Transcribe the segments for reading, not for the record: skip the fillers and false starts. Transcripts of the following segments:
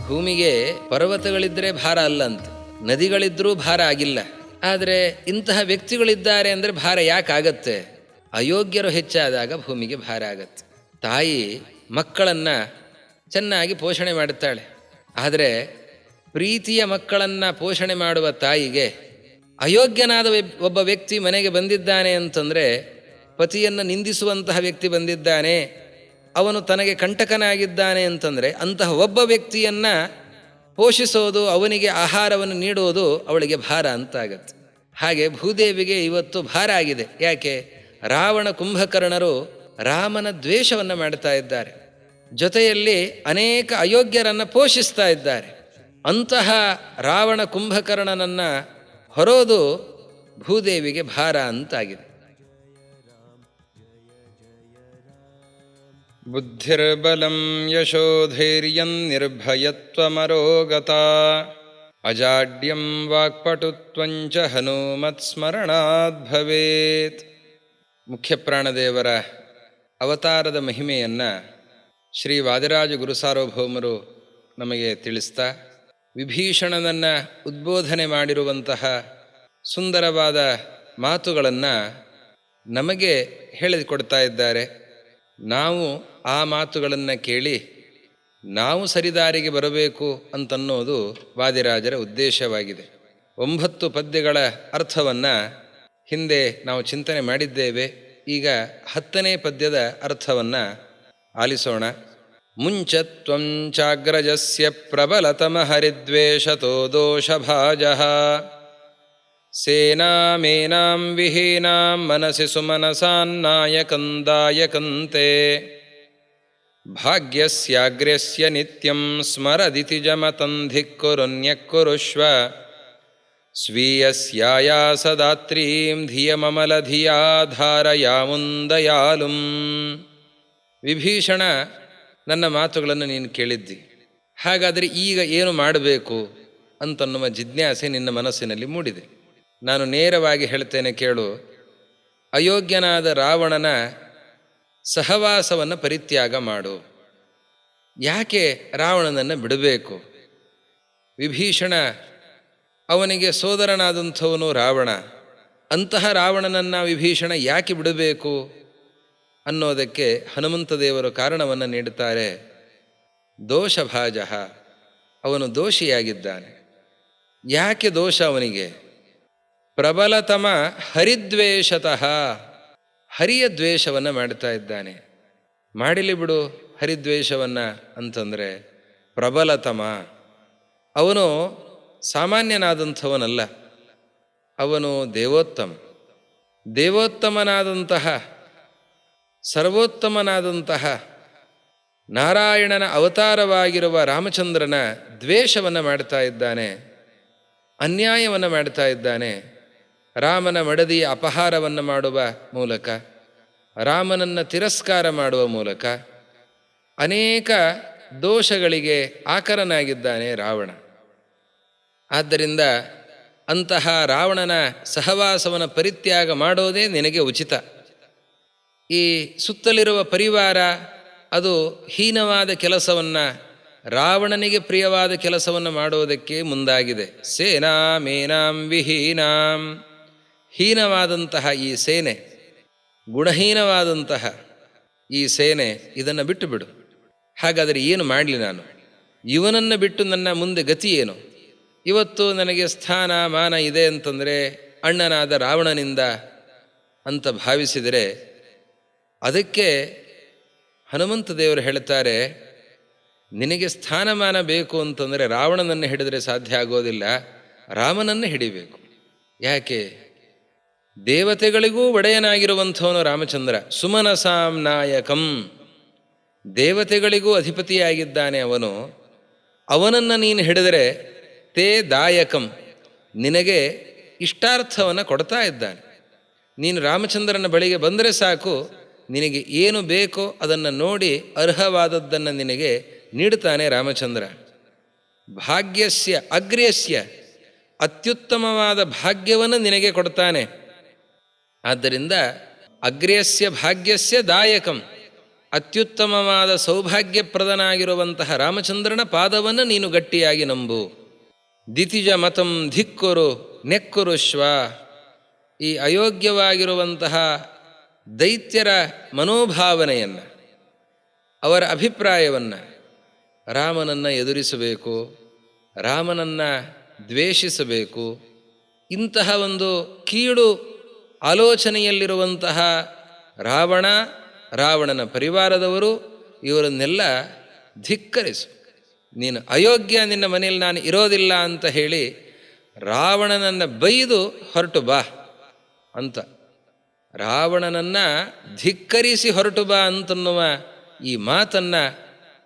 ಭೂಮಿಗೆ ಪರ್ವತಗಳಿದ್ದರೆ ಭಾರ ಅಲ್ಲಂತೆ, ನದಿಗಳಿದ್ರೂ ಭಾರ ಆಗಿಲ್ಲ. ಆದರೆ ಇಂತಹ ವ್ಯಕ್ತಿಗಳಿದ್ದಾರೆ ಅಂದರೆ ಭಾರ ಯಾಕಾಗತ್ತೆ? ಅಯೋಗ್ಯರು ಹೆಚ್ಚಾದಾಗ ಭೂಮಿಗೆ ಭಾರ ಆಗತ್ತೆ. ತಾಯಿ ಮಕ್ಕಳನ್ನು ಚೆನ್ನಾಗಿ ಪೋಷಣೆ ಮಾಡುತ್ತಾಳೆ, ಆದರೆ ಪ್ರೀತಿಯ ಮಕ್ಕಳನ್ನು ಪೋಷಣೆ ಮಾಡುವ ತಾಯಿಗೆ ಅಯೋಗ್ಯನಾದ ಒಬ್ಬ ವ್ಯಕ್ತಿ ಮನೆಗೆ ಬಂದಿದ್ದಾನೆ ಅಂತಂದರೆ, ಪತಿಯನ್ನು ನಿಂದಿಸುವಂತಹ ವ್ಯಕ್ತಿ ಬಂದಿದ್ದಾನೆ, ಅವನು ತನಗೆ ಕಂಟಕನಾಗಿದ್ದಾನೆ ಅಂತಂದರೆ ಅಂತಹ ಒಬ್ಬ ವ್ಯಕ್ತಿಯನ್ನು ಪೋಷಿಸೋದು, ಅವನಿಗೆ ಆಹಾರವನ್ನು ನೀಡುವುದು ಅವಳಿಗೆ ಭಾರ ಅಂತಾಗತ್ತೆ. ಹಾಗೆ ಭೂದೇವಿಗೆ ಇವತ್ತು ಭಾರ ಆಗಿದೆ. ಯಾಕೆ? ರಾವಣ ಕುಂಭಕರ್ಣರು ರಾಮನ ದ್ವೇಷವನ್ನು ಮಾಡ್ತಾ ಇದ್ದಾರೆ, ಜೊತೆಯಲ್ಲಿ ಅನೇಕ ಅಯೋಗ್ಯರನ್ನು ಪೋಷಿಸ್ತಾ ಇದ್ದಾರೆ. ಅಂತಹ ರಾವಣ ಕುಂಭಕರ್ಣನನ್ನು ಹೊರೋದು ಭೂದೇವಿಗೆ ಭಾರ ಅಂತಾಗಿದೆ. ಬುದ್ಧಿರ್ಬಲಂ ಯಶೋಧೈರ್ಯಂ ನಿರ್ಭಯತ್ವಮರೋಗತಾ ಅಜಾಡ್ಯಂ ವಾಕ್ಪಟುತ್ವಂಚ ಹನುಮತ್ಸ್ಮರಣಾತ್ ಭವೇತ್. ಮುಖ್ಯಪ್ರಾಣದೇವರ ಅವತಾರದ ಮಹಿಮೆಯನ್ನು ಶ್ರೀ ವಾದಿರಾಜ ಗುರುಸಾರ್ವಭೌಮರು ನಮಗೆ ತಿಳಿಸ್ತಾ, ವಿಭೀಷಣನನ್ನು ಉದ್ಬೋಧನೆ ಮಾಡಿರುವಂತಹ ಸುಂದರವಾದ ಮಾತುಗಳನ್ನು ನಮಗೆ ಹೇಳಿಕೊಡ್ತಾ ಇದ್ದಾರೆ. ನಾವು ಆ ಮಾತುಗಳನ್ನು ಕೇಳಿ ನಾವು ಸರಿದಾರಿಗೆ ಬರಬೇಕು ಅಂತನ್ನೋದು ವಾದಿರಾಜರ ಉದ್ದೇಶವಾಗಿದೆ. 9 ಪದ್ಯಗಳ ಅರ್ಥವನ್ನು ಹಿಂದೆ ನಾವು ಚಿಂತನೆ ಮಾಡಿದ್ದೇವೆ. ಈಗ 10ನೇ ಪದ್ಯದ ಅರ್ಥವನ್ನು ಆಲಿಸೋಣ. ಮುಂಚತ್ವಂ ಚಾಗ್ರಜಸ್ಯ ಪ್ರಬಲತಮ ಹರಿದ್ವೇಷತೋ ದೋಷಭಾಜಃ ಸೇನಾಮೇನಾಂ ವಿಹೀನಾಂ ಮನಸಿ ಸುಮನಸಾನ್ನಾಯಕಂದಾಯಕಂತೆ ಭಾಗ್ಯಸ್ಯಾಗ್ರ್ಯಸ್ಯ ನಿತ್ಯಂ ಸ್ಮರದಿತಿ ಜಮತಂಧಿಕ್ಕುರುನ್ಯಕ್ಕುರುಷ್ವ ಸ್ವೀಯಸ್ಯಾಯಾಸದಾತ್ರೀಂ ಧಿಯಮಮಲಧಿಯಾ ಧಾರಯಾಮುಂದಯಾಲುಂ. ವಿಭೀಷಣ, ನನ್ನ ಮಾತುಗಳನ್ನು ನೀನು ಕೇಳಿದ್ದಿ, ಹಾಗಾದರೆ ಈಗ ಏನು ಮಾಡಬೇಕು ಅಂತನ್ನುವ ಜಿಜ್ಞಾಸೆ ನಿನ್ನ ಮನಸ್ಸಿನಲ್ಲಿ ಮೂಡಿದೆ. ನಾನು ನೇರವಾಗಿ ಹೇಳ್ತೇನೆ, ಕೇಳು. ಅಯೋಗ್ಯನಾದ ರಾವಣನ ಸಹವಾಸವನ್ನು ಪರಿತ್ಯಾಗ ಮಾಡು. ಯಾಕೆ ರಾವಣನನ್ನು ಬಿಡಬೇಕು? ವಿಭೀಷಣ ಅವನಿಗೆ ಸೋದರನಾದಂಥವನು ರಾವಣ. ಅಂತಹ ರಾವಣನನ್ನು ವಿಭೀಷಣ ಯಾಕೆ ಬಿಡಬೇಕು ಅನ್ನೋದಕ್ಕೆ ಹನುಮಂತ ದೇವರು ಕಾರಣವನ್ನು ನೀಡುತ್ತಾರೆ. ದೋಷಭಾಜ, ಅವನು ದೋಷಿಯಾಗಿದ್ದಾನೆ. ಯಾಕೆ ದೋಷ ಅವನಿಗೆ? ಪ್ರಬಲತಮ ಹರಿದ್ವೇಷತಃ, ಹರಿಯ ದ್ವೇಷವನ್ನು ಮಾಡ್ತಾ ಇದ್ದಾನೆ. ಮಾಡಿಲಿ ಬಿಡು ಹರಿದ್ವೇಷವನ್ನು ಅಂತಂದರೆ, ಪ್ರಬಲತಮ, ಅವನು ಸಾಮಾನ್ಯನಾದಂಥವನಲ್ಲ, ಅವನು ದೇವೋತ್ತಮನಾದಂತಹ ಸರ್ವೋತ್ತಮನಾದಂತಹ ನಾರಾಯಣನ ಅವತಾರವಾಗಿರುವ ರಾಮಚಂದ್ರನ ದ್ವೇಷವನ್ನು ಮಾಡ್ತಾ ಇದ್ದಾನೆ, ಅನ್ಯಾಯವನ್ನು ಮಾಡ್ತಾ ಇದ್ದಾನೆ. ರಾಮನ ಮಡದಿಯ ಅಪಹಾರವನ್ನು ಮಾಡುವ ಮೂಲಕ, ರಾಮನನ್ನು ತಿರಸ್ಕಾರ ಮಾಡುವ ಮೂಲಕ ಅನೇಕ ದೋಷಗಳಿಗೆ ಆಕರನಾಗಿದ್ದಾನೆ ರಾವಣ. ಆದ್ದರಿಂದ ಅಂತಹ ರಾವಣನ ಸಹವಾಸವನ್ನು ಪರಿತ್ಯಾಗ ಮಾಡೋದೇ ನಿನಗೆ ಉಚಿತ. ಈ ಸುತ್ತಲಿರುವ ಪರಿವಾರ ಅದು ಹೀನವಾದ ಕೆಲಸವನ್ನು, ರಾವಣನಿಗೆ ಪ್ರಿಯವಾದ ಕೆಲಸವನ್ನು ಮಾಡುವುದಕ್ಕೆ ಮುಂದಾಗಿದೆ. ಸೇನಾಮೇನಾಂ ವಿಹೀನಾಂ, ಹೀನವಾದಂತಹ ಈ ಸೇನೆ, ಗುಣಹೀನವಾದಂತಹ ಈ ಸೇನೆ, ಇದನ್ನು ಬಿಟ್ಟು ಬಿಡು. ಹಾಗಾದರೆ ಏನು ಮಾಡಲಿ ನಾನು? ಇವನನ್ನು ಬಿಟ್ಟು ನನ್ನ ಮುಂದೆ ಗತಿ ಏನು? ಇವತ್ತು ನನಗೆ ಸ್ಥಾನ ಮಾನ ಇದೆ ಅಂತಂದರೆ ಅಣ್ಣನಾದ ರಾವಣನಿಂದ ಅಂತ ಭಾವಿಸಿದರೆ, ಅದಕ್ಕೆ ಹನುಮಂತ ದೇವರು ಹೇಳ್ತಾರೆ, ನಿನಗೆ ಸ್ಥಾನಮಾನ ಬೇಕು ಅಂತಂದರೆ ರಾವಣನನ್ನು ಹಿಡಿದರೆ ಸಾಧ್ಯ ಆಗೋದಿಲ್ಲ, ರಾಮನನ್ನು ಹಿಡಿಬೇಕು. ಯಾಕೆ? ದೇವತೆಗಳಿಗೂ ಒಡೆಯನಾಗಿರುವಂಥವನು ರಾಮಚಂದ್ರ. ಸುಮನಸಾಂ ನಾಯಕಂ, ದೇವತೆಗಳಿಗೂ ಅಧಿಪತಿಯಾಗಿದ್ದಾನೆ ಅವನು. ಅವನನ್ನು ನೀನು ಹಿಡಿದರೆ ತೇ ದಾಯಕಂ, ನಿನಗೆ ಇಷ್ಟಾರ್ಥವನ್ನು ಕೊಡ್ತಾ ಇದ್ದಾನೆ. ನೀನು ರಾಮಚಂದ್ರನ ಬಳಿಗೆ ಬಂದರೆ ಸಾಕು, ನಿನಗೆ ಏನು ಬೇಕೋ ಅದನ್ನು ನೋಡಿ ಅರ್ಹವಾದದ್ದನ್ನು ನಿನಗೆ ನೀಡುತ್ತಾನೆ ರಾಮಚಂದ್ರ. ಭಾಗ್ಯಸ್ಯ ಅಗ್ರ್ಯಸ್ಯ, ಅತ್ಯುತ್ತಮವಾದ ಭಾಗ್ಯವನ್ನು ನಿನಗೆ ಕೊಡ್ತಾನೆ. ಆದ್ದರಿಂದ ಅಗ್ರ್ಯಸ್ಯ ಭಾಗ್ಯಸ್ಯ ದಾಯಕಂ, ಅತ್ಯುತ್ತಮವಾದ ಸೌಭಾಗ್ಯಪ್ರದನಾಗಿರುವಂತಹ ರಾಮಚಂದ್ರನ ಪಾದವನ್ನು ನೀನು ಗಟ್ಟಿಯಾಗಿ ನಂಬು. ದಿತಿಜ ಮತಂ ಧಿಕ್ಕುರು ನೆಕ್ಕುರುಶ್ವ. ಈ ಅಯೋಗ್ಯವಾಗಿರುವಂತಹ ದೈತ್ಯರ ಮನೋಭಾವನೆಯನ್ನು, ಅವರ ಅಭಿಪ್ರಾಯವನ್ನು, ರಾಮನನ್ನು ಎದುರಿಸಬೇಕು, ರಾಮನನ್ನು ದ್ವೇಷಿಸಬೇಕು, ಇಂತಹ ಒಂದು ಕೀಳು ಆಲೋಚನೆಯಲ್ಲಿರುವಂತಹ ರಾವಣನ ಪರಿವಾರದವರು ಇವರನ್ನೆಲ್ಲ ಧಿಕ್ಕರಿಸು. ನೀನು ಅಯೋಗ್ಯ, ನಿನ್ನ ಮನೆಯಲ್ಲಿ ನಾನು ಇರೋದಿಲ್ಲ ಅಂತ ಹೇಳಿ ರಾವಣನನ್ನು ಬೈದು ಹೊರಟು ಬಾ ಅಂತ. ರಾವಣನನ್ನು ಧಿಕ್ಕರಿಸಿ ಹೊರಟು ಬಾ ಅಂತನ್ನುವ ಈ ಮಾತನ್ನು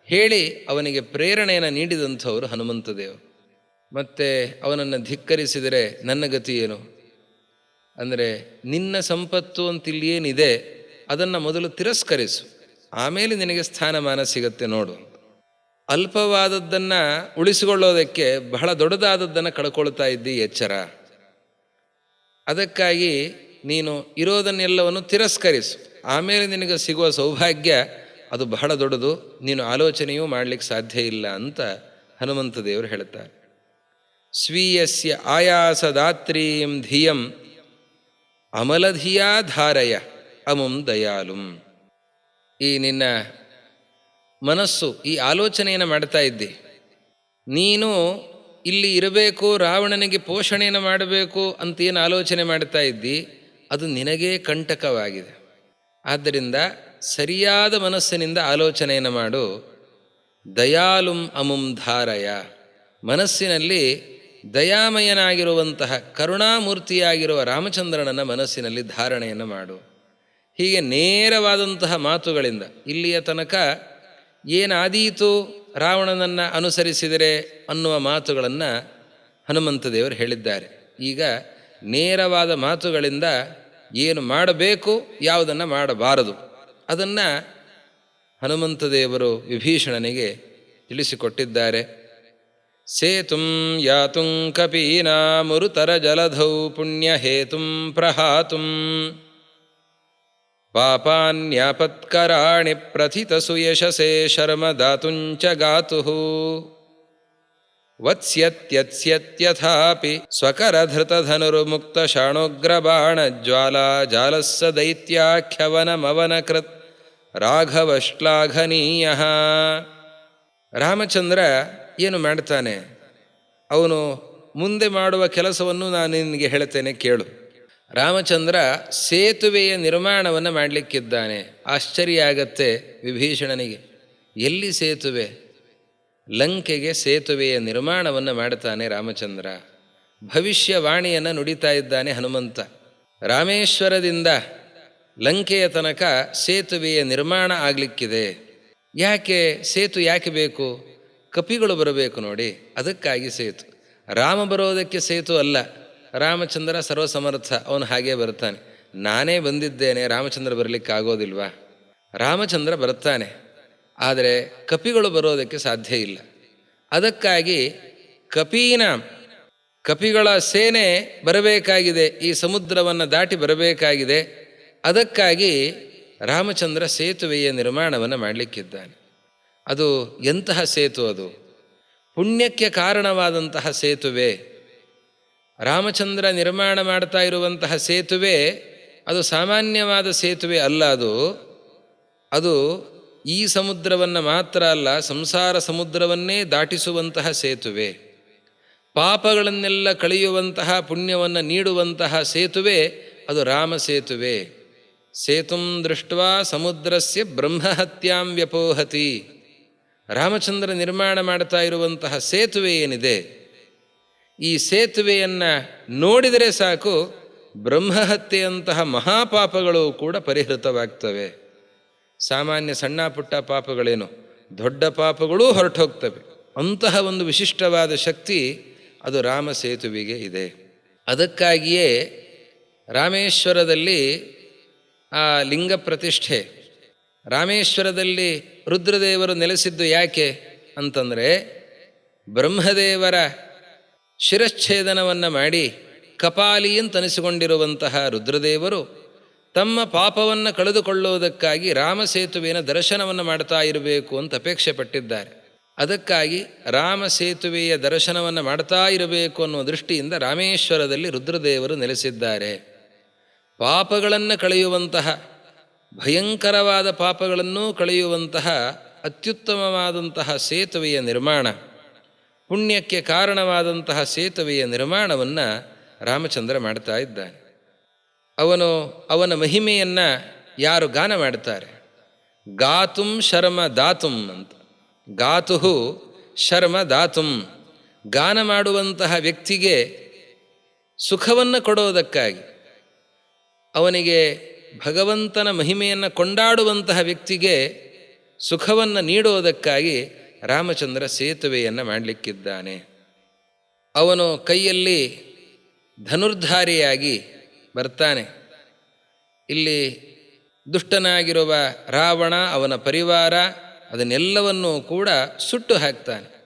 ಹೇಳಿ ಅವನಿಗೆ ಪ್ರೇರಣೆಯನ್ನು ನೀಡಿದಂಥವರು ಹನುಮಂತ ದೇವರು. ಮತ್ತು ಅವನನ್ನು ಧಿಕ್ಕರಿಸಿದರೆ ನನ್ನ ಗತಿ ಏನು ಅಂದರೆ, ನಿನ್ನ ಸಂಪತ್ತು ಅಂತಿಲ್ಲೇನಿದೆ ಅದನ್ನು ಮೊದಲು ತಿರಸ್ಕರಿಸು, ಆಮೇಲೆ ನಿನಗೆ ಸ್ಥಾನಮಾನ ಸಿಗತ್ತೆ ನೋಡು. ಅಲ್ಪವಾದದ್ದನ್ನು ಉಳಿಸಿಕೊಳ್ಳೋದಕ್ಕೆ ಬಹಳ ದೊಡ್ಡದಾದದ್ದನ್ನು ಕಳ್ಕೊಳ್ತಾ ಇದ್ದಿ, ಎಚ್ಚರ. ಅದಕ್ಕಾಗಿ ನೀನು ಇರೋದನ್ನೆಲ್ಲವನ್ನು ತಿರಸ್ಕರಿಸು, ಆಮೇಲೆ ನಿನಗೆ ಸಿಗುವ ಸೌಭಾಗ್ಯ ಅದು ಬಹಳ ದೊಡ್ಡದು, ನೀನು ಆಲೋಚನೆಯೂ ಮಾಡಲಿಕ್ಕೆ ಸಾಧ್ಯ ಇಲ್ಲ ಅಂತ ಹನುಮಂತ ದೇವರು ಹೇಳ್ತಾರೆ. ಸ್ವೀಯಸ್ಯ ಆಯಾಸದಾತ್ರೀಂ ಧಿಯಂ ಅಮಲಧಿಯಾ ಧಾರಯ ಅಮುಂ ದಯಾಲುಂ. ಈ ನಿನ್ನ ಮನಸ್ಸು ಈ ಆಲೋಚನೆಯನ್ನು ಮಾಡ್ತಾ ಇದ್ದಿ, ನೀನು ಇಲ್ಲಿ ಇರಬೇಕು, ರಾವಣನಿಗೆ ಪೋಷಣೆಯನ್ನು ಮಾಡಬೇಕು ಅಂತೇನು ಆಲೋಚನೆ ಮಾಡ್ತಾ ಇದ್ದಿ, ಅದು ನಿನಗೇ ಕಂಟಕವಾಗಿದೆ. ಆದ್ದರಿಂದ ಸರಿಯಾದ ಮನಸ್ಸಿನಿಂದ ಆಲೋಚನೆಯನ್ನು ಮಾಡು. ದಯಾಲುಂ ಅಮುಂ ಧಾರಯ, ಮನಸ್ಸಿನಲ್ಲಿ ದಯಾಮಯನಾಗಿರುವಂತಹ ಕರುಣಾಮೂರ್ತಿಯಾಗಿರುವ ರಾಮಚಂದ್ರನನ್ನು ಮನಸ್ಸಿನಲ್ಲಿ ಧಾರಣೆಯನ್ನು ಮಾಡು. ಹೀಗೆ ನೇರವಾದಂತಹ ಮಾತುಗಳಿಂದ ಇಲ್ಲಿಯ ತನಕ ಏನಾದೀತು ರಾವಣನನ್ನು ಅನುಸರಿಸಿದರೆ ಅನ್ನುವ ಮಾತುಗಳನ್ನು ಹನುಮಂತ ದೇವರು ಹೇಳಿದ್ದಾರೆ. ಈಗ ನೇರವಾದ ಮಾತುಗಳಿಂದ ಏನು ಮಾಡಬೇಕು, ಯಾವುದನ್ನು ಮಾಡಬಾರದು ಅದನ್ನು ಹನುಮಂತ ದೇವರು ವಿಭೀಷಣನಿಗೆ ತಿಳಿಸಿಕೊಟ್ಟಿದ್ದಾರೆ. ಸೇತುಂ ಯಾತುಂ ಕಪೀನಾಮುರುತರ ಜಲಧೌ ಪುಣ್ಯಹೇತುಂ ಪ್ರಹಾತುಂ ಪಾಪಾನ್ಯಾಪತ್ಕರಾಣಿ ಪ್ರಥಿತಸು ಯಶಸೇ ಶರ್ಮ ದಾತುಂಚ ಗಾತುಃ ವತ್ಸ್ಯತ್ಯತ್ಸ್ಯತ್ಯಥಾಪಿ ಸ್ವಕರಧೃತಧನುರ್ಮುಕ್ತ ಶಾಣೋಗ್ರಬಾಣಜ್ವಾಲಾ ಜಾಲಸ್ಸ ದೈತ್ಯಾಖ್ಯವನಮವನಕೃತ್ ರಾಘವಶ್ಲಾಘನೀಯಃ. ರಾಮಚಂದ್ರ ಏನು ಮಾಡ್ತಾನೆ, ಅವನು ಮುಂದೆ ಮಾಡುವ ಕೆಲಸವನ್ನು ನಾನು ನಿನಗೆ ಹೇಳ್ತೇನೆ ಕೇಳು. ರಾಮಚಂದ್ರ ಸೇತುವೆಯ ನಿರ್ಮಾಣವನ್ನು ಮಾಡಲಿಕ್ಕಿದ್ದಾನೆ. ಆಶ್ಚರ್ಯ ಆಗತ್ತೆ ವಿಭೀಷಣನಿಗೆ. ಎಲ್ಲಿ ಸೇತುವೆ? ಲಂಕೆಗೆ ಸೇತುವೆಯ ನಿರ್ಮಾಣವನ್ನು ಮಾಡ್ತಾನೆ ರಾಮಚಂದ್ರ. ಭವಿಷ್ಯವಾಣಿಯನ್ನು ನುಡಿತಾ ಇದ್ದಾನೆ ಹನುಮಂತ. ರಾಮೇಶ್ವರದಿಂದ ಲಂಕೆಯ ತನಕ ಸೇತುವೆಯ ನಿರ್ಮಾಣ ಆಗಲಿಕ್ಕಿದೆ. ಯಾಕೆ ಸೇತು ಯಾಕೆ ಬೇಕು? ಕಪಿಗಳು ಬರಬೇಕು ನೋಡಿ, ಅದಕ್ಕಾಗಿ ಸೇತು. ರಾಮ ಬರೋದಕ್ಕೆ ಸೇತು ಅಲ್ಲ, ರಾಮಚಂದ್ರ ಸರ್ವಸಮರ್ಥ, ಅವನು ಹಾಗೇ ಬರ್ತಾನೆ. ನಾನೇ ಬಂದಿದ್ದೇನೆ, ರಾಮಚಂದ್ರ ಬರಲಿಕ್ಕಾಗೋದಿಲ್ವಾ? ರಾಮಚಂದ್ರ ಬರ್ತಾನೆ, ಆದರೆ ಕಪಿಗಳು ಬರೋದಕ್ಕೆ ಸಾಧ್ಯ ಇಲ್ಲ. ಅದಕ್ಕಾಗಿ ಕಪಿಗಳ ಸೇನೆ ಬರಬೇಕಾಗಿದೆ, ಈ ಸಮುದ್ರವನ್ನು ದಾಟಿ ಬರಬೇಕಾಗಿದೆ. ಅದಕ್ಕಾಗಿ ರಾಮಚಂದ್ರ ಸೇತುವೆಯ ನಿರ್ಮಾಣವನ್ನು ಮಾಡಲಿಕ್ಕಿದ್ದಾನೆ. ಅದು ಎಂತಹ ಸೇತು? ಅದು ಪುಣ್ಯಕ್ಕೆ ಕಾರಣವಾದಂತಹ ಸೇತುವೆ. ರಾಮಚಂದ್ರ ನಿರ್ಮಾಣ ಮಾಡ್ತಾ ಇರುವಂತಹ ಸೇತುವೆ ಅದು ಸಾಮಾನ್ಯವಾದ ಸೇತುವೆ ಅಲ್ಲ. ಅದು ಈ ಸಮುದ್ರವನ್ನು ಮಾತ್ರ ಅಲ್ಲ, ಸಂಸಾರ ಸಮುದ್ರವನ್ನೇ ದಾಟಿಸುವಂತಹ ಸೇತುವೆ. ಪಾಪಗಳನ್ನೆಲ್ಲ ಕಳೆಯುವಂತಹ, ಪುಣ್ಯವನ್ನು ನೀಡುವಂತಹ ಸೇತುವೆ ಅದು ರಾಮ ಸೇತುವೆ. ಸೇತುಂ ದೃಷ್ಟ್ವಾ ಸಮುದ್ರಸ್ಯ ಬ್ರಹ್ಮಹತ್ಯಾಂ ವ್ಯಪೋಹತಿ. ರಾಮಚಂದ್ರ ನಿರ್ಮಾಣ ಮಾಡ್ತಾ ಇರುವಂತಹ ಸೇತುವೆ ಏನಿದೆ, ಈ ಸೇತುವೆಯನ್ನು ನೋಡಿದರೆ ಸಾಕು ಬ್ರಹ್ಮಹತ್ಯೆಯಂತಹ ಮಹಾಪಾಪಗಳು ಕೂಡ ಪರಿಹೃತವಾಗ್ತವೆ. ಸಾಮಾನ್ಯ ಸಣ್ಣ ಪುಟ್ಟ ಪಾಪಗಳೇನು, ದೊಡ್ಡ ಪಾಪಗಳೂ ಹೊರಟೋಗ್ತವೆ. ಅಂತಹ ಒಂದು ವಿಶಿಷ್ಟವಾದ ಶಕ್ತಿ ಅದು ರಾಮ ಸೇತುವೆಗೆ ಇದೆ. ಅದಕ್ಕಾಗಿಯೇ ರಾಮೇಶ್ವರದಲ್ಲಿ ಆ ಲಿಂಗ ಪ್ರತಿಷ್ಠೆ, ರಾಮೇಶ್ವರದಲ್ಲಿ ರುದ್ರದೇವರು ನೆಲೆಸಿದ್ದು ಯಾಕೆ ಅಂತಂದರೆ, ಬ್ರಹ್ಮದೇವರ ಶಿರಚ್ಛೇದನವನ್ನು ಮಾಡಿ ಕಪಾಲಿ ಅಂತನಿಸಿಕೊಂಡಿರುವಂತಹ ರುದ್ರದೇವರು ತಮ್ಮ ಪಾಪವನ್ನು ಕಳೆದುಕೊಳ್ಳುವುದಕ್ಕಾಗಿ ರಾಮಸೇತುವೆಯ ದರ್ಶನವನ್ನು ಮಾಡ್ತಾ ಇರಬೇಕು ಅಂತ ಅಪೇಕ್ಷೆ ಪಟ್ಟಿದ್ದಾರೆ. ಅದಕ್ಕಾಗಿ ರಾಮಸೇತುವೆಯ ದರ್ಶನವನ್ನು ಮಾಡ್ತಾ ಇರಬೇಕು ಅನ್ನೋ ದೃಷ್ಟಿಯಿಂದ ರಾಮೇಶ್ವರದಲ್ಲಿ ರುದ್ರದೇವರು ನೆಲೆಸಿದ್ದಾರೆ. ಪಾಪಗಳನ್ನು ಕಳೆಯುವಂತಹ, ಭಯಂಕರವಾದ ಪಾಪಗಳನ್ನು ಕಳೆಯುವಂತಹ ಅತ್ಯುತ್ತಮವಾದಂತಹ ಸೇತುವೆಯ ನಿರ್ಮಾಣ, ಪುಣ್ಯಕ್ಕೆ ಕಾರಣವಾದಂತಹ ಸೇತುವೆಯ ನಿರ್ಮಾಣವನ್ನು ರಾಮಚಂದ್ರ ಮಾಡ್ತಾ ಇದ್ದಾನೆ. ಅವನ ಮಹಿಮೆಯನ್ನು ಯಾರು ಗಾನ ಮಾಡ್ತಾರೆ? ಗಾತುಂ ಶರ್ಮ ದಾತುಂ ಅಂತ. ಗಾತು ಶರ್ಮ ದಾತುಂ, ಗಾನ ಮಾಡುವಂತಹ ವ್ಯಕ್ತಿಗೆ ಸುಖವನ್ನು ಕೊಡೋದಕ್ಕಾಗಿ, ಅವನಿಗೆ ಭಗವಂತನ ಮಹಿಮೆಯನ್ನು ಕೊಂಡಾಡುವಂತಹ ವ್ಯಕ್ತಿಗೆ ಸುಖವನ್ನು ನೀಡುವುದಕ್ಕಾಗಿ ರಾಮಚಂದ್ರ ಸೇತುವೆಯನ್ನು ಮಾಡಲಿಕ್ಕಿದ್ದಾನೆ. ಅವನು ಕೈಯಲ್ಲಿ ಧನುರ್ಧಾರಿಯಾಗಿ ಬರ್ತಾನೆ. ಇಲ್ಲಿ ದುಷ್ಟನಾಗಿರುವ ರಾವಣ, ಅವನ ಪರಿವಾರ, ಅದನ್ನೆಲ್ಲವನ್ನೂ ಕೂಡ ಸುಟ್ಟು ಹಾಕ್ತಾನೆ.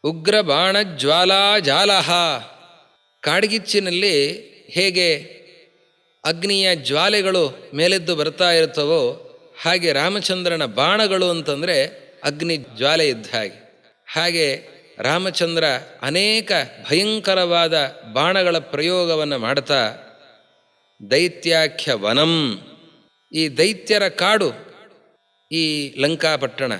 ಉಗ್ರ ಬಾಣ ಜ್ವಾಲಾ ಜಾಲಹ, ಕಾಡ್ಗಿಚ್ಚಿನಲ್ಲಿ ಹೇಗೆ ಅಗ್ನಿಯ ಜ್ವಾಲೆಗಳು ಮೇಲೆದ್ದು ಬರ್ತಾ ಇರ್ತವೋ ಹಾಗೆ ರಾಮಚಂದ್ರನ ಬಾಣಗಳು ಅಂತಂದರೆ ಅಗ್ನಿ ಜ್ವಾಲೆ ಇದ್ದ ಹಾಗೆ ರಾಮಚಂದ್ರ ಅನೇಕ ಭಯಂಕರವಾದ ಬಾಣಗಳ ಪ್ರಯೋಗವನ್ನು ಮಾಡ್ತಾ ದೈತ್ಯಾಖ್ಯ ವನಂ, ಈ ದೈತ್ಯರ ಕಾಡು, ಈ ಲಂಕಾಪಟ್ಟಣ,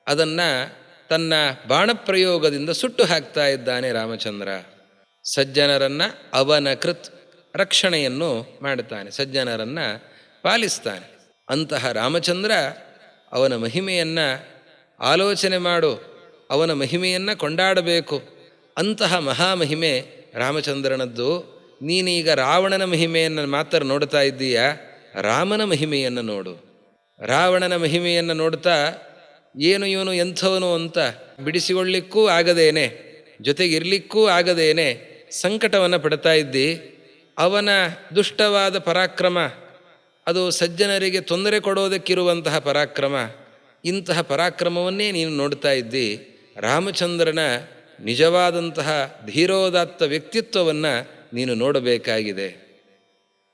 ಅದನ್ನು ತನ್ನ ಬಾಣಪ್ರಯೋಗದಿಂದ ಸುಟ್ಟು ಹಾಕ್ತಾ ಇದ್ದಾನೆ ರಾಮಚಂದ್ರ. ಸಜ್ಜನರನ್ನು ಅವನ ಕೃತ್, ರಕ್ಷಣೆಯನ್ನು ಮಾಡುತ್ತಾನೆ, ಸಜ್ಜನರನ್ನು ಪಾಲಿಸ್ತಾನೆ. ಅಂತಹ ರಾಮಚಂದ್ರ, ಅವನ ಮಹಿಮೆಯನ್ನು ಆಲೋಚನೆ ಮಾಡು, ಅವನ ಮಹಿಮೆಯನ್ನು ಕೊಂಡಾಡಬೇಕು. ಅಂತಹ ಮಹಾಮಹಿಮೆ ರಾಮಚಂದ್ರನದ್ದು. ನೀನೀಗ ರಾವಣನ ಮಹಿಮೆಯನ್ನು ಮಾತ್ರ ನೋಡ್ತಾ ಇದ್ದೀಯಾ, ರಾಮನ ಮಹಿಮೆಯನ್ನು ನೋಡು. ರಾವಣನ ಮಹಿಮೆಯನ್ನು ನೋಡ್ತಾ ಏನು ಇವನು ಎಂಥವನು ಅಂತ ಬಿಡಿಸಿಕೊಳ್ಳಿಕ್ಕೂ ಆಗದೇನೆ, ಜೊತೆಗಿರಲಿಕ್ಕೂ ಆಗದೇನೆ ಸಂಕಟವನ್ನು ಪಡ್ತಾ ಇದ್ದಿ. ಅವನ ದುಷ್ಟವಾದ ಪರಾಕ್ರಮ, ಅದು ಸಜ್ಜನರಿಗೆ ತೊಂದರೆ ಕೊಡೋದಕ್ಕಿರುವಂತಹ ಪರಾಕ್ರಮ. ಇಂತಹ ಪರಾಕ್ರಮವನ್ನೇ ನೀನು ನೋಡ್ತಾ ಇದ್ದಿ. ರಾಮಚಂದ್ರನ ನಿಜವಾದಂತಹ ಧೀರೋದಾತ್ತ ವ್ಯಕ್ತಿತ್ವವನ್ನು ನೀನು ನೋಡಬೇಕಾಗಿದೆ.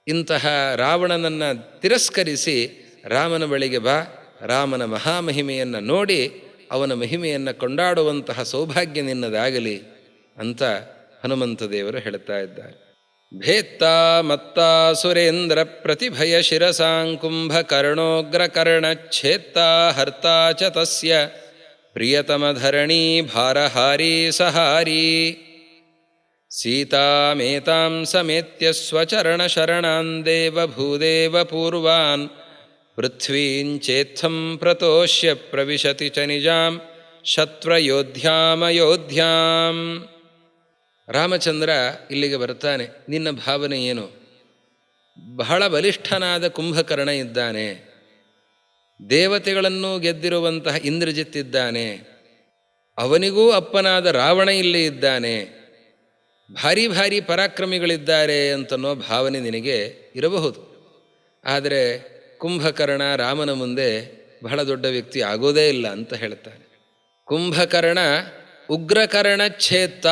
ಇಂತಹ ರಾವಣನನ್ನು ತಿರಸ್ಕರಿಸಿ ರಾಮನ ಬಳಿಗೆ ಬಾ, ರಾಮನ ಮಹಾಮಹಿಮೆಯನ್ನು ನೋಡಿ ಅವನ ಮಹಿಮೆಯನ್ನು ಕೊಂಡಾಡುವಂತಹ ಸೌಭಾಗ್ಯ ನಿನ್ನದಾಗಲಿ ಅಂತ ಹನುಮಂತ ದೇವರು ಹೇಳ್ತಾ ಇದ್ದಾರೆ. ಭೇತ್ತಾ ಮತ್ತಾ ಸುರೇಂದ್ರ ಪ್ರತಿಭಯ ಶಿರಸಾಂಕುಂಭಕರ್ಣೋಗ್ರ ಕರ್ಣಚ್ಛೇತ್ತಾ ಹರ್ತಾ ಚ ತಸ್ಯ ಪ್ರಿಯತಮಧರಣೀ ಭಾರಹಾರೀ ಸಹಾರೀ ಸೀತಾಮೇತಾಂ ಸಮೇತ್ಯ ಸ್ವಚರಣ ಶರಣಾನ್ ದೇವ ಭೂದೇವ ಪೂರ್ವಾನ್ ಪೃಥ್ವೀಂಚೇತ್ಥಂ ಪ್ರತೋಷ್ಯ ಪ್ರವಿಶತಿ ಚ ನಿಜಾಂ ಶತ್ರುಯೋಧ್ಯಾಮಯೋಧ್ಯಾಂ. ರಾಮಚಂದ್ರ ಇಲ್ಲಿಗೆ ಬರ್ತಾನೆ. ನಿನ್ನ ಭಾವನೆ ಏನು? ಬಹಳ ಬಲಿಷ್ಠನಾದ ಕುಂಭಕರ್ಣ ಇದ್ದಾನೆ, ದೇವತೆಗಳನ್ನು ಗೆದ್ದಿರುವಂತಹ ಇಂದ್ರಜಿತ್ ಇದ್ದಾನೆ, ಅವನಿಗೂ ಅಪ್ಪನಾದ ರಾವಣ ಇಲ್ಲಿ ಇದ್ದಾನೆ, ಭಾರಿ ಭಾರಿ ಪರಾಕ್ರಮಿಗಳಿದ್ದಾರೆ ಅಂತನ್ನೋ ಭಾವನೆ ನಿನಗೆ ಇರಬಹುದು. ಆದರೆ ಕುಂಭಕರ್ಣ ರಾಮನ ಮುಂದೆ ಬಹಳ ದೊಡ್ಡ ವ್ಯಕ್ತಿ ಆಗೋದೇ ಇಲ್ಲ ಅಂತ ಹೇಳ್ತಾನೆ. ಕುಂಭಕರ್ಣ ಉಗ್ರಕರ್ಣ ಛೇತ್ತ,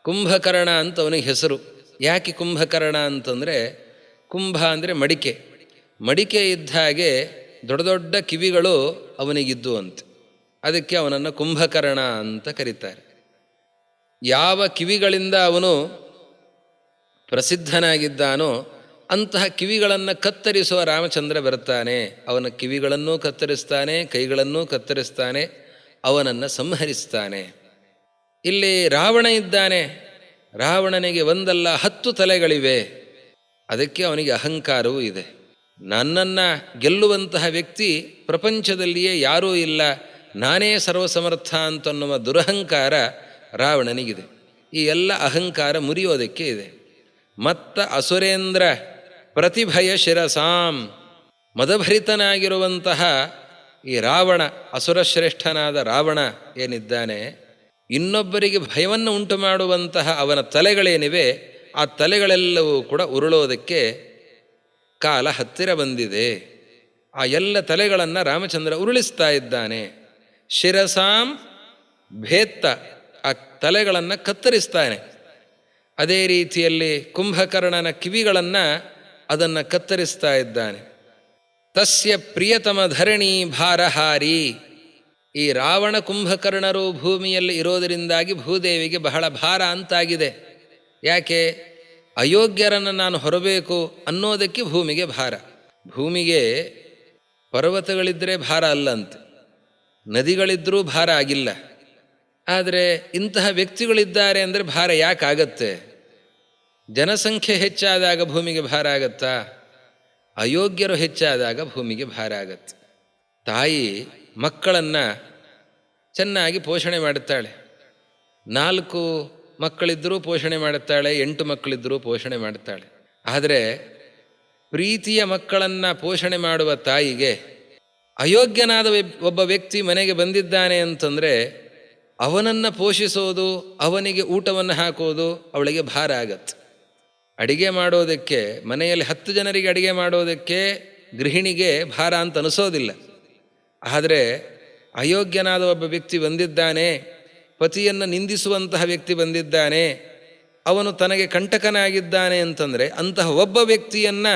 ಕುಂಭಕರ್ಣ ಅಂತ ಅವನಿಗೆ ಹೆಸರು. ಯಾಕೆ ಕುಂಭಕರ್ಣ ಅಂತಂದರೆ, ಕುಂಭ ಅಂದರೆ ಮಡಿಕೆ, ಮಡಿಕೆ ಇದ್ದ ಹಾಗೆ ದೊಡ್ಡ ದೊಡ್ಡ ಕಿವಿಗಳು ಅವನಿಗಿದ್ದು ಅಂತ, ಅದಕ್ಕೆ ಅವನನ್ನು ಕುಂಭಕರ್ಣ ಅಂತ ಕರೀತಾರೆ. ಯಾವ ಕಿವಿಗಳಿಂದ ಅವನು ಪ್ರಸಿದ್ಧನಾಗಿದ್ದಾನೋ ಅಂತಹ ಕಿವಿಗಳನ್ನು ಕತ್ತರಿಸುವ ರಾಮಚಂದ್ರ ಬರ್ತಾನೆ. ಅವನ ಕಿವಿಗಳನ್ನೂ ಕತ್ತರಿಸ್ತಾನೆ, ಕೈಗಳನ್ನೂ ಕತ್ತರಿಸ್ತಾನೆ, ಅವನನ್ನು ಸಂಹರಿಸ್ತಾನೆ. ಇಲ್ಲಿ ರಾವಣ ಇದ್ದಾನೆ, ರಾವಣನಿಗೆ ಒಂದಲ್ಲ 10 ತಲೆಗಳಿವೆ. ಅದಕ್ಕೆ ಅವನಿಗೆ ಅಹಂಕಾರವೂ ಇದೆ. ನನ್ನನ್ನು ಗೆಲ್ಲುವಂತಹ ವ್ಯಕ್ತಿ ಪ್ರಪಂಚದಲ್ಲಿಯೇ ಯಾರೂ ಇಲ್ಲ, ನಾನೇ ಸರ್ವಸಮರ್ಥ ಅಂತನ್ನುವ ದುರಹಂಕಾರ ರಾವಣನಿಗಿದೆ. ಈ ಎಲ್ಲ ಅಹಂಕಾರ ಮುರಿಯೋದಕ್ಕೆ ಇದೆ. ಮತ್ತ ಅಸುರೇಂದ್ರ ಪ್ರತಿಭಯ ಶಿರಸಾಂ, ಮದಭರಿತನಾಗಿರುವಂತಹ ಈ ರಾವಣ, ಅಸುರಶ್ರೇಷ್ಠನಾದ ರಾವಣ ಏನಿದ್ದಾನೆ, ಇನ್ನೊಬ್ಬರಿಗೆ ಭಯವನ್ನು ಉಂಟು ಮಾಡುವಂತಹ ಅವನ ತಲೆಗಳೇನಿವೆ, ಆ ತಲೆಗಳೆಲ್ಲವೂ ಕೂಡ ಉರುಳೋದಕ್ಕೆ ಕಾಲ ಹತ್ತಿರ ಬಂದಿದೆ. ಆ ಎಲ್ಲ ತಲೆಗಳನ್ನು ರಾಮಚಂದ್ರ ಉರುಳಿಸ್ತಾ ಇದ್ದಾನೆ. ಶಿರಸಾಂ ಭೇತ್ತ, ಆ ತಲೆಗಳನ್ನು ಕತ್ತರಿಸ್ತಾನೆ. ಅದೇ ರೀತಿಯಲ್ಲಿ ಕುಂಭಕರ್ಣನ ಕಿವಿಗಳನ್ನು ಅದನ್ನು ಕತ್ತರಿಸ್ತಾ ಇದ್ದಾನೆ. ತಸ್ಯ ಪ್ರಿಯತಮ ಧರಣಿ ಭಾರಹಾರಿ. ಈ ರಾವಣ ಕುಂಭಕರ್ಣರು ಭೂಮಿಯಲ್ಲಿ ಇರೋದರಿಂದಾಗಿ ಭೂದೇವಿಗೆ ಬಹಳ ಭಾರ ಅಂತಾಗಿದೆ. ಯಾಕೆ? ಅಯೋಗ್ಯರನ್ನು ನಾನು ಹೊರಬೇಕು ಅನ್ನೋದಕ್ಕೆ ಭೂಮಿಗೆ ಭಾರ. ಭೂಮಿಗೆ ಪರ್ವತಗಳಿದ್ದರೆ ಭಾರ ಅಲ್ಲಂತೆ, ನದಿಗಳಿದ್ದರೂ ಭಾರ ಆಗಿಲ್ಲ. ಆದರೆ ಇಂತಹ ವ್ಯಕ್ತಿಗಳಿದ್ದಾರೆ ಅಂದರೆ ಭಾರ ಯಾಕಾಗತ್ತೆ? ಜನಸಂಖ್ಯೆ ಹೆಚ್ಚಾದಾಗ ಭೂಮಿಗೆ ಭಾರ ಆಗತ್ತಾ? ಅಯೋಗ್ಯರು ಹೆಚ್ಚಾದಾಗ ಭೂಮಿಗೆ ಭಾರ ಆಗತ್ತೆ. ತಾಯಿ ಮಕ್ಕಳನ್ನು ಚೆನ್ನಾಗಿ ಪೋಷಣೆ ಮಾಡುತ್ತಾಳೆ. 4 ಮಕ್ಕಳಿದ್ದರೂ ಪೋಷಣೆ ಮಾಡುತ್ತಾಳೆ, 8 ಮಕ್ಕಳಿದ್ದರೂ ಪೋಷಣೆ ಮಾಡುತ್ತಾಳೆ. ಆದರೆ ಪ್ರೀತಿಯ ಮಕ್ಕಳನ್ನು ಪೋಷಣೆ ಮಾಡುವ ತಾಯಿಗೆ ಅಯೋಗ್ಯನಾದ ಒಬ್ಬ ವ್ಯಕ್ತಿ ಮನೆಗೆ ಬಂದಿದ್ದಾನೆ ಅಂತಂದರೆ ಅವನನ್ನು ಪೋಷಿಸೋದು, ಅವನಿಗೆ ಊಟವನ್ನು ಹಾಕೋದು ಅವಳಿಗೆ ಭಾರ ಆಗತ್ತೆ. ಅಡಿಗೆ ಮಾಡೋದಕ್ಕೆ, ಮನೆಯಲ್ಲಿ 10 ಜನರಿಗೆ ಅಡಿಗೆ ಮಾಡೋದಕ್ಕೆ ಗೃಹಿಣಿಗೆ ಭಾರ ಅಂತ ಅನಿಸೋದಿಲ್ಲ. ಆದರೆ ಅಯೋಗ್ಯನಾದ ಒಬ್ಬ ವ್ಯಕ್ತಿ ಬಂದಿದ್ದಾನೆ, ಪತಿಯನ್ನು ನಿಂದಿಸುವಂತಹ ವ್ಯಕ್ತಿ ಬಂದಿದ್ದಾನೆ, ಅವನು ತನಗೆ ಕಂಟಕನಾಗಿದ್ದಾನೆ ಅಂತಂದರೆ ಅಂತಹ ಒಬ್ಬ ವ್ಯಕ್ತಿಯನ್ನು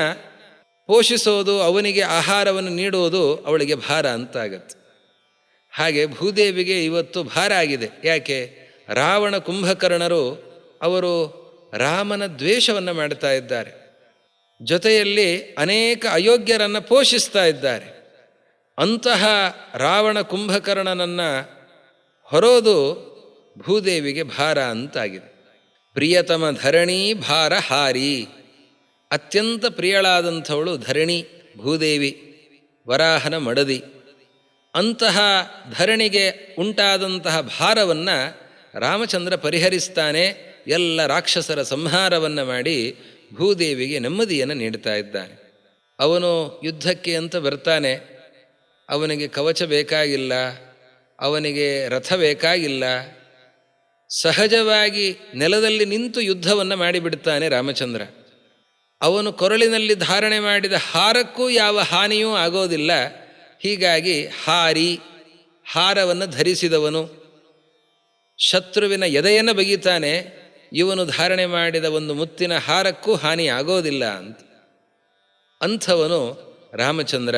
ಪೋಷಿಸೋದು, ಅವನಿಗೆ ಆಹಾರವನ್ನು ನೀಡೋದು ಅವಳಿಗೆ ಭಾರ ಅಂತಾಗತ್ತೆ. ಹಾಗೆ ಭೂದೇವಿಗೆ ಇವತ್ತು ಭಾರ ಆಗಿದೆ. ಯಾಕೆ? ರಾವಣ ಕುಂಭಕರ್ಣರು ಅವರು ರಾಮನ ದ್ವೇಷವನ್ನು ಮಾಡ್ತಾ ಇದ್ದಾರೆ, ಜೊತೆಯಲ್ಲಿ ಅನೇಕ ಅಯೋಗ್ಯರನ್ನು ಪೋಷಿಸ್ತಾ ಇದ್ದಾರೆ. ಅಂತಹ ರಾವಣ ಕುಂಭಕರ್ಣನನ್ನು ಹೊರೋದು ಭೂದೇವಿಗೆ ಭಾರ ಅಂತಾಗಿದೆ. ಪ್ರಿಯತಮ ಧರಣಿ ಭಾರಹಾರಿ. ಅತ್ಯಂತ ಪ್ರಿಯಳಾದಂಥವಳು ಧರಣಿ, ಭೂದೇವಿ, ವರಾಹನ ಮಡದಿ. ಅಂತಹ ಧರಣಿಗೆ ಉಂಟಾದಂತಹ ಭಾರವನ್ನು ರಾಮಚಂದ್ರ ಪರಿಹರಿಸ್ತಾನೆ. ಎಲ್ಲ ರಾಕ್ಷಸರ ಸಂಹಾರವನ್ನು ಮಾಡಿ ಭೂದೇವಿಗೆ ನೆಮ್ಮದಿಯನ್ನು ನೀಡ್ತಾ ಇದ್ದಾನೆ. ಅವನು ಯುದ್ಧಕ್ಕೆ ಅಂತ ಬರ್ತಾನೆ. ಅವನಿಗೆ ಕವಚ ಬೇಕಾಗಿಲ್ಲ, ಅವನಿಗೆ ರಥ ಬೇಕಾಗಿಲ್ಲ. ಸಹಜವಾಗಿ ನೆಲದಲ್ಲಿ ನಿಂತು ಯುದ್ಧವನ್ನು ಮಾಡಿಬಿಡ್ತಾನೆ ರಾಮಚಂದ್ರ. ಅವನು ಕೊರಳಿನಲ್ಲಿ ಧಾರಣೆ ಮಾಡಿದ ಹಾರಕ್ಕೂ ಯಾವ ಹಾನಿಯೂ ಆಗೋದಿಲ್ಲ. ಹೀಗಾಗಿ ಹಾರಿ, ಹಾರವನ್ನು ಧರಿಸಿದವನು, ಶತ್ರುವಿನ ಎದೆಯನ್ನು ಬಗೀತಾನೆ. ಇವನು ಧಾರಣೆ ಮಾಡಿದ ಒಂದು ಮುತ್ತಿನ ಹಾರಕ್ಕೂ ಹಾನಿ ಆಗೋದಿಲ್ಲ ಅಂತ. ಅಂಥವನು ರಾಮಚಂದ್ರ.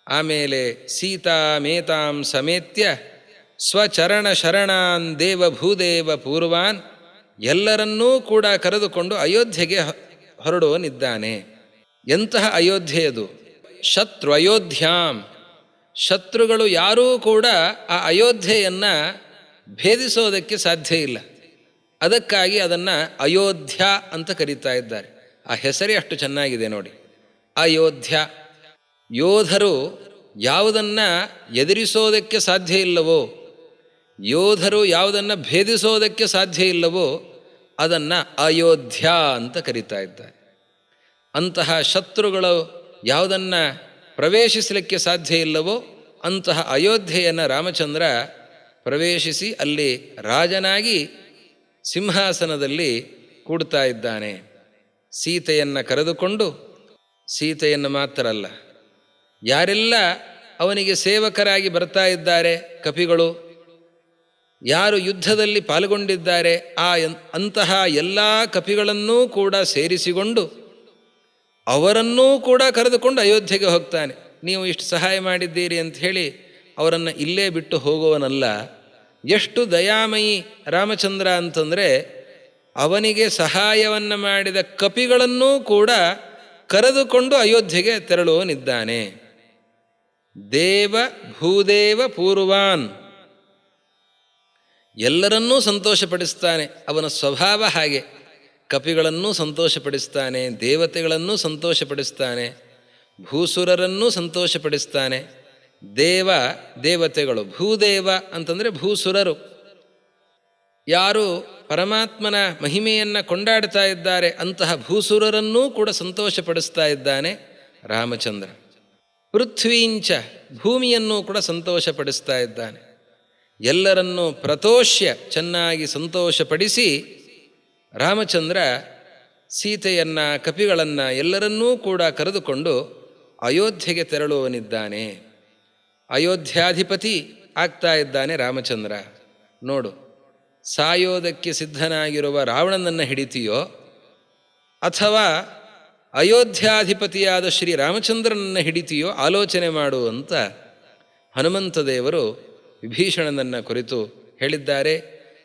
ಆಮೇಲೆ ಸೀತಾಮೇತಾಂ ಸಮೇತ್ಯ ಸ್ವಚರಣ ಶರಣಾನ್ ದೇವ ಭೂದೇವ ಪೂರ್ವಾನ್. ಎಲ್ಲರನ್ನೂ ಕೂಡ ಕರೆದುಕೊಂಡು ಅಯೋಧ್ಯೆಗೆ ಹೊರಡುವನಿದ್ದಾನೆ. ಎಂತಹ ಅಯೋಧ್ಯೆಯದು? ಶತ್ರು ಅಯೋಧ್ಯಾಂ. ಶತ್ರುಗಳು ಯಾರೂ ಕೂಡ ಆ ಅಯೋಧ್ಯೆಯನ್ನು ಭೇದಿಸೋದಕ್ಕೆ ಸಾಧ್ಯ ಇಲ್ಲ. ಅದಕ್ಕಾಗಿ ಅದನ್ನು ಅಯೋಧ್ಯ ಅಂತ ಕರೀತಾ ಇದ್ದಾರೆ. ಆ ಹೆಸರೇ ಅಷ್ಟು ಚೆನ್ನಾಗಿದೆ ನೋಡಿ, ಅಯೋಧ್ಯ. ಯೋಧರು ಯಾವುದನ್ನು ಎದುರಿಸೋದಕ್ಕೆ ಸಾಧ್ಯ ಇಲ್ಲವೋ, ಯೋಧರು ಯಾವುದನ್ನು ಭೇದಿಸೋದಕ್ಕೆ ಸಾಧ್ಯ ಇಲ್ಲವೋ ಅದನ್ನು ಅಯೋಧ್ಯ ಅಂತ ಕರೀತಾ ಇದ್ದಾರೆ. ಅಂತಹ ಶತ್ರುಗಳು ಯಾವುದನ್ನು ಪ್ರವೇಶಿಸಲಿಕ್ಕೆ ಸಾಧ್ಯ ಇಲ್ಲವೋ ಅಂತಹ ಅಯೋಧ್ಯೆಯನ್ನು ರಾಮಚಂದ್ರ ಪ್ರವೇಶಿಸಿ ಅಲ್ಲಿ ರಾಜನಾಗಿ ಸಿಂಹಾಸನದಲ್ಲಿ ಕೂಡ್ತಾ ಇದ್ದಾನೆ. ಸೀತೆಯನ್ನು ಕರೆದುಕೊಂಡು, ಸೀತೆಯನ್ನು ಮಾತ್ರ ಅಲ್ಲ, ಯಾರೆಲ್ಲ ಅವನಿಗೆ ಸೇವಕರಾಗಿ ಬರ್ತಾ ಇದ್ದಾರೆ, ಕಪಿಗಳು, ಯಾರು ಯುದ್ಧದಲ್ಲಿ ಪಾಲ್ಗೊಂಡಿದ್ದಾರೆ, ಅಂತಹ ಎಲ್ಲ ಕಪಿಗಳನ್ನೂ ಕೂಡ ಸೇರಿಸಿಕೊಂಡು ಅವರನ್ನೂ ಕೂಡ ಕರೆದುಕೊಂಡು ಅಯೋಧ್ಯೆಗೆ ಹೋಗ್ತಾನೆ. ನೀವು ಇಷ್ಟು ಸಹಾಯ ಮಾಡಿದ್ದೀರಿ ಅಂತ ಹೇಳಿ ಅವರನ್ನು ಇಲ್ಲೇ ಬಿಟ್ಟು ಹೋಗುವನಲ್ಲ. ಎಷ್ಟು ದಯಾಮಯಿ ರಾಮಚಂದ್ರ ಅಂತಂದರೆ, ಅವನಿಗೆ ಸಹಾಯವನ್ನು ಮಾಡಿದ ಕಪಿಗಳನ್ನೂ ಕೂಡ ಕರೆದುಕೊಂಡು ಅಯೋಧ್ಯೆಗೆ ತೆರಳುವನಿದ್ದಾನೆ. ದೇವ ಭೂದೇವ ಪೂರ್ವಾನ್. ಎಲ್ಲರನ್ನೂ ಸಂತೋಷಪಡಿಸ್ತಾನೆ. ಅವನ ಸ್ವಭಾವ ಹಾಗೆ. ಕಪಿಗಳನ್ನೂ ಸಂತೋಷಪಡಿಸ್ತಾನೆ, ದೇವತೆಗಳನ್ನೂ ಸಂತೋಷಪಡಿಸ್ತಾನೆ, ಭೂಸುರರನ್ನೂ ಸಂತೋಷಪಡಿಸ್ತಾನೆ. ದೇವ ದೇವತೆಗಳು, ಭೂದೇವ ಅಂತಂದರೆ ಭೂಸುರರು, ಯಾರು ಪರಮಾತ್ಮನ ಮಹಿಮೆಯನ್ನು ಕೊಂಡಾಡ್ತಾ ಇದ್ದಾರೆ ಅಂತಹ ಭೂಸುರರನ್ನೂ ಕೂಡ ಸಂತೋಷಪಡಿಸ್ತಾ ಇದ್ದಾನೆ ರಾಮಚಂದ್ರ. ಪೃಥ್ವೀಂಚ, ಭೂಮಿಯನ್ನೂ ಕೂಡ ಸಂತೋಷಪಡಿಸ್ತಾ ಇದ್ದಾನೆ. ಎಲ್ಲರನ್ನೂ ಪ್ರತೋಷ್ಯ, ಚೆನ್ನಾಗಿ ಸಂತೋಷಪಡಿಸಿ ರಾಮಚಂದ್ರ ಸೀತೆಯನ್ನು, ಕಪಿಗಳನ್ನು ಎಲ್ಲರನ್ನೂ ಕೂಡ ಕರೆದುಕೊಂಡು ಅಯೋಧ್ಯೆಗೆ ತೆರಳುವನಿದ್ದಾನೆ. ಅಯೋಧ್ಯಾಧಿಪತಿ ಆಗ್ತಾ ಇದ್ದಾನೆ ರಾಮಚಂದ್ರ. ನೋಡು, ಸಾಯೋದಕ್ಕೆ ಸಿದ್ಧನಾಗಿರುವ ರಾವಣನನ್ನು ಹಿಡಿತೀಯೋ ಅಥವಾ ಅಯೋಧ್ಯಾಧಿಪತಿಯಾದ ಶ್ರೀರಾಮಚಂದ್ರನನ್ನು ಹಿಡಿತೀಯೋ ಆಲೋಚನೆ ಮಾಡು ಅಂತ ಹನುಮಂತ ದೇವರು ವಿಭೀಷಣನನ್ನು ಕುರಿತು ಹೇಳಿದ್ದಾರೆ.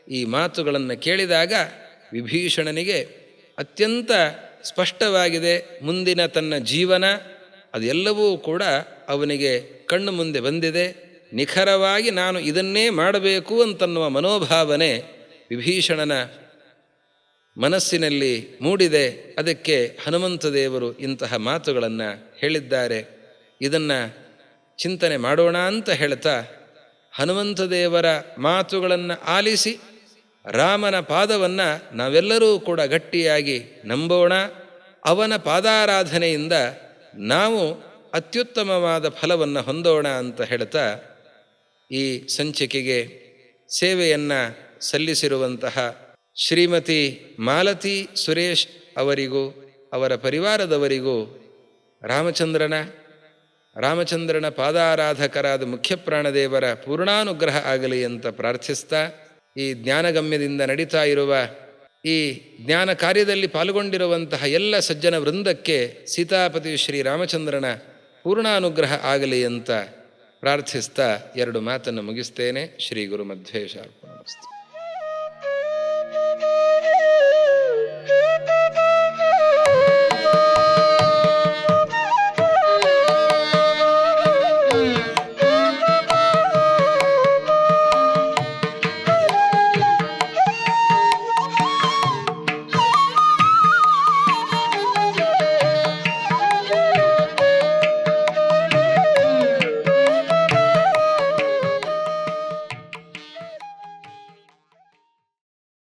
ಈ ಮಾತುಗಳನ್ನು ಕೇಳಿದಾಗ ವಿಭೀಷಣನಿಗೆ ಅತ್ಯಂತ ಸ್ಪಷ್ಟವಾಗಿದೆ. ಮುಂದಿನ ತನ್ನ ಜೀವನ ಅದೆಲ್ಲವೂ ಕೂಡ ಅವನಿಗೆ ಕಣ್ಣು ಮುಂದೆ ಬಂದಿದೆ. ನಿಖರವಾಗಿ ನಾನು ಇದನ್ನೇ ಮಾಡಬೇಕು ಅಂತನ್ನುವ ಮನೋಭಾವನೆ ವಿಭೀಷಣನ ಮನಸ್ಸಿನಲ್ಲಿ ಮೂಡಿದೆ. ಅದಕ್ಕೆ ಹನುಮಂತ ದೇವರು ಇಂತಹ ಮಾತುಗಳನ್ನು ಹೇಳಿದ್ದಾರೆ. ಇದನ್ನು ಚಿಂತನೆ ಮಾಡೋಣ ಅಂತ ಹೇಳ್ತಾ ಹನುಮಂತ ದೇವರ ಮಾತುಗಳನ್ನು ಆಲಿಸಿ ರಾಮನ ಪಾದವನ್ನು ನಾವೆಲ್ಲರೂ ಕೂಡ ಗಟ್ಟಿಯಾಗಿ ನಂಬೋಣ. ಅವನ ಪಾದಾರಾಧನೆಯಿಂದ ನಾವು ಅತ್ಯುತ್ತಮವಾದ ಫಲವನ್ನು ಹೊಂದೋಣ ಅಂತ ಹೇಳ್ತಾ ಈ ಸಂಚಿಕೆಗೆ ಸೇವೆಯನ್ನು ಸಲ್ಲಿಸಿರುವಂತಹ ಶ್ರೀಮತಿ ಮಾಲತಿ ಸುರೇಶ್ ಅವರಿಗೂ ಅವರ ಪರಿವಾರದವರಿಗೂ ರಾಮಚಂದ್ರನ ಪಾದಾರಾಧಕರಾದ ಮುಖ್ಯಪ್ರಾಣದೇವರ ಪೂರ್ಣಾನುಗ್ರಹ ಆಗಲಿ ಅಂತ ಪ್ರಾರ್ಥಿಸ್ತಾ, ಈ ಜ್ಞಾನಗಮ್ಯದಿಂದ ನಡೀತಾ ಇರುವ ಈ ಜ್ಞಾನ ಕಾರ್ಯದಲ್ಲಿ ಪಾಲ್ಗೊಂಡಿರುವಂತಹ ಎಲ್ಲ ಸಜ್ಜನ ವೃಂದಕ್ಕೆ ಸೀತಾಪತಿ ಶ್ರೀರಾಮಚಂದ್ರನ ಪೂರ್ಣಾನುಗ್ರಹ ಆಗಲಿ ಅಂತ ಪ್ರಾರ್ಥಿಸ್ತಾ ಎರಡು ಮಾತನ್ನು ಮುಗಿಸ್ತೇನೆ. ಶ್ರೀ ಗುರು ಮಧ್ವೇಶ ಅರ್ಪಣಮಸ್ತು.